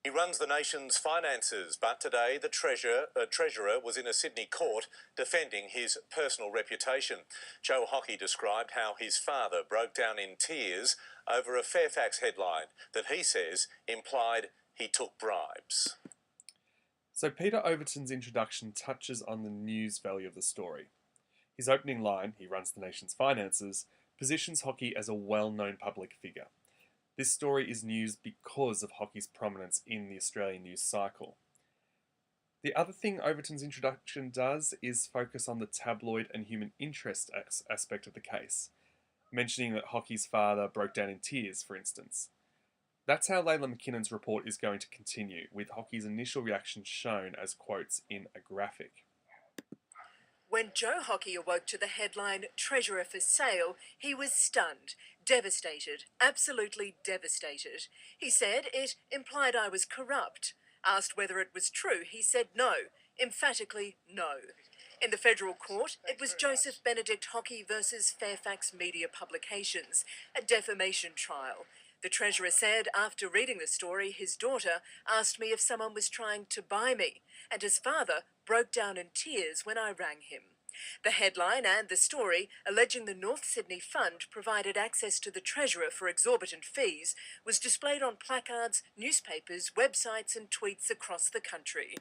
He runs the nation's finances, but today the treasurer was in a Sydney court defending his personal reputation. Joe Hockey described how his father broke down in tears over a Fairfax headline that he says implied he took bribes. So Peter Overton's introduction touches on the news value of the story. His opening line, he runs the nation's finances, positions Hockey as a well-known public figure. This story is news because of Hockey's prominence in the Australian news cycle. The other thing Overton's introduction does is focus on the tabloid and human interest aspect of the case, mentioning that Hockey's father broke down in tears, for instance. That's how Layla McKinnon's report is going to continue, with Hockey's initial reaction shown as quotes in a graphic. When Joe Hockey awoke to the headline, "Treasurer for Sale," he was stunned, devastated, absolutely devastated. He said it implied I was corrupt. Asked whether it was true, he said no, emphatically no. In the federal court, it was Joseph Benedict Hockey versus Fairfax Media Publications, a defamation trial. The Treasurer said after reading the story, his daughter asked me if someone was trying to buy me, and his father broke down in tears when I rang him. The headline and the story, alleging the North Sydney Fund provided access to the Treasurer for exorbitant fees, was displayed on placards, newspapers, websites and tweets across the country.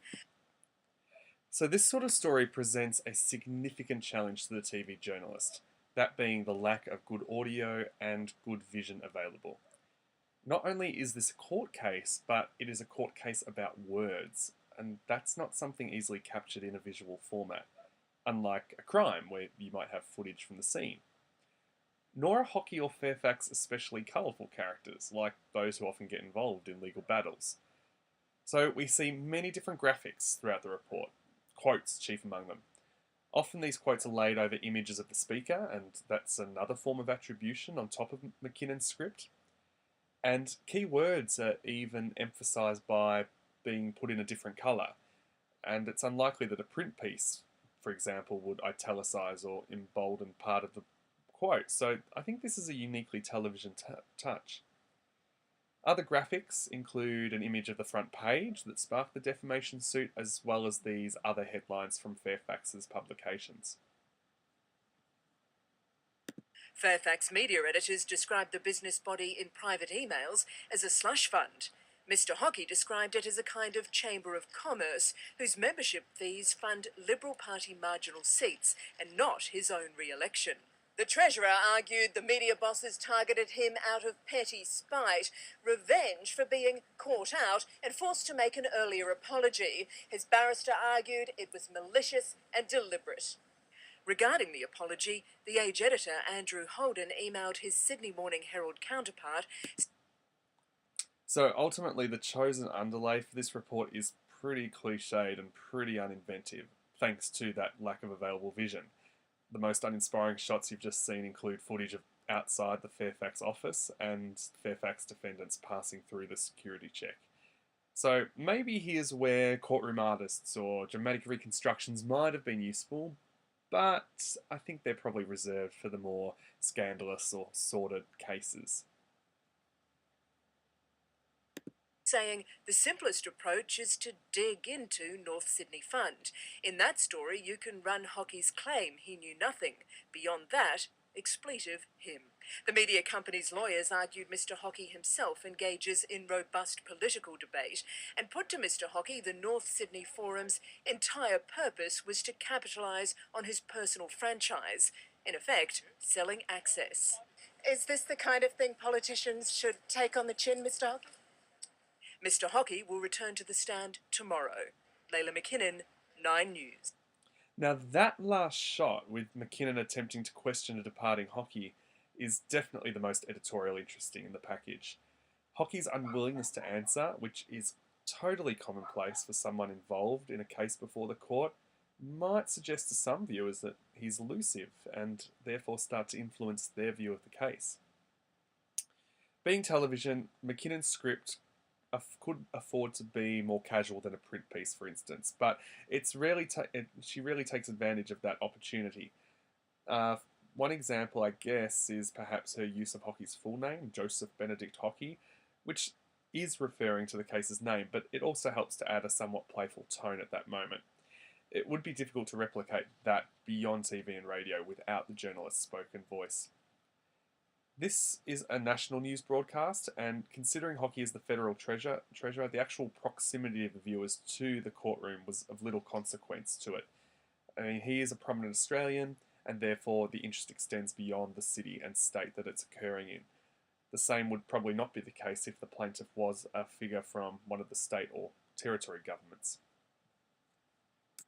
So this sort of story presents a significant challenge to the TV journalist, that being the lack of good audio and good vision available. Not only is this a court case, but it is a court case about words, and that's not something easily captured in a visual format, unlike a crime where you might have footage from the scene. Nor are Hockey or Fairfax especially colourful characters, like those who often get involved in legal battles. So we see many different graphics throughout the report, quotes chief among them. Often these quotes are laid over images of the speaker, and that's another form of attribution on top of McKinnon's script. And key words are even emphasised by being put in a different colour, and it's unlikely that a print piece, for example, would italicise or embolden part of the quote, so I think this is a uniquely television touch. Other graphics include an image of the front page that sparked the defamation suit, as well as these other headlines from Fairfax's publications. Fairfax media editors described the business body in private emails as a slush fund. Mr Hockey described it as a kind of chamber of commerce whose membership fees fund Liberal Party marginal seats and not his own re-election. The Treasurer argued the media bosses targeted him out of petty spite, revenge for being caught out and forced to make an earlier apology. His barrister argued it was malicious and deliberate. Regarding the apology, the Age editor Andrew Holden emailed his Sydney Morning Herald counterpart. So ultimately, the chosen underlay for this report is pretty cliched and pretty uninventive, thanks to that lack of available vision. The most uninspiring shots you've just seen include footage of outside the Fairfax office and Fairfax defendants passing through the security check. So maybe here's where courtroom artists or dramatic reconstructions might have been useful, but I think they're probably reserved for the more scandalous or sordid cases. Saying the simplest approach is to dig into North Sydney Fund. In that story, you can run Hockey's claim he knew nothing. Beyond that, expletive him. The media company's lawyers argued Mr Hockey himself engages in robust political debate and put to Mr Hockey the North Sydney Forum's entire purpose was to capitalise on his personal franchise, in effect, selling access. Is this the kind of thing politicians should take on the chin, Mr Hockey? Mr Hockey will return to the stand tomorrow. Layla McKinnon, 9 News. Now that last shot, with McKinnon attempting to question a departing Hockey, is definitely the most editorial interesting in the package. Hockey's unwillingness to answer, which is totally commonplace for someone involved in a case before the court, might suggest to some viewers that he's elusive and therefore start to influence their view of the case. Being television, McKinnon's script could afford to be more casual than a print piece, for instance, but she really takes advantage of that opportunity. One example, I guess, is perhaps her use of Hockey's full name, Joseph Benedict Hockey, which is referring to the case's name, but it also helps to add a somewhat playful tone at that moment. It would be difficult to replicate that beyond TV and radio without the journalist's spoken voice. This is a national news broadcast, and considering hockey is the federal treasure, the actual proximity of the viewers to the courtroom was of little consequence to it. I mean, he is a prominent Australian, and therefore the interest extends beyond the city and state that it's occurring in. The same would probably not be the case if the plaintiff was a figure from one of the state or territory governments.